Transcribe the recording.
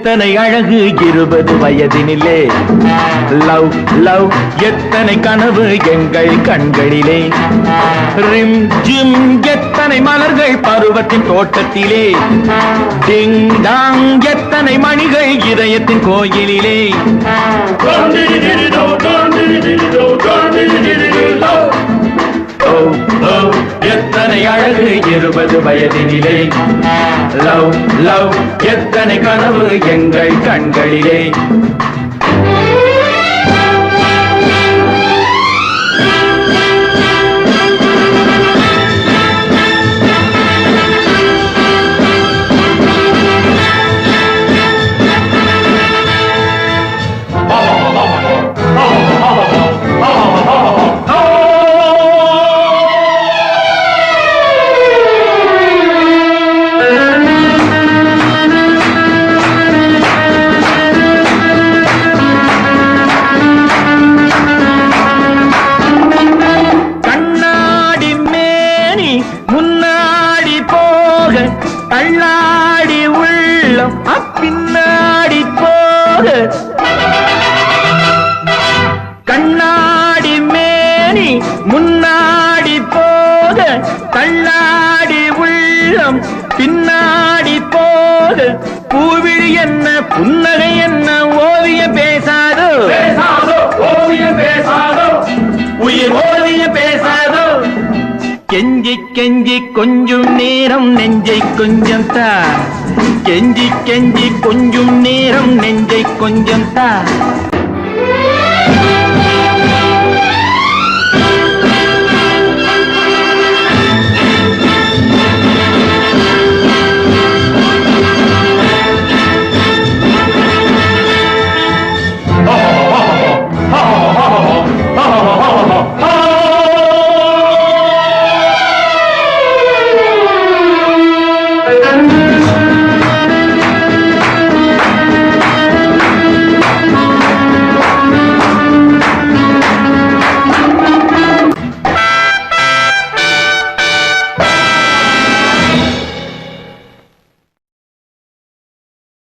எத்தனை அழகு 20 வயதினிலே, love love எத்தனை கனவு எங்கள் கண்களிலே, ரிம் ஜிம் எத்தனை மலர்கள் பருவத்தின் தோட்டத்திலே, டிங் டாங் எத்தனை மணிகள் இதயத்தின் கோயிலிலே. எத்தனை அழகு 20 வயதினிலே, லவ் லவ் எத்தனை கனவு எங்கள் கண்களிலே. தள்ளாடி உள்ளம் பின்னாடி போக, கண்ணாடி மேனி முன்னாடி போக, தள்ளாடி உள்ளம் பின்னாடி போக, பூவிழி என்ன புன்னகை என்ன ஓவியம் பேசாதோ, ஓவியம் பேசாதோ, உயிர் ஓவியம் பேசாதோ. கெஞ்சி கெஞ்சி கொஞ்சம் நேரம் நெஞ்சை கொஞ்சம் தா, கெஞ்சி கெஞ்சி கொஞ்சம் நேரம் நெஞ்சை கொஞ்சம் தா.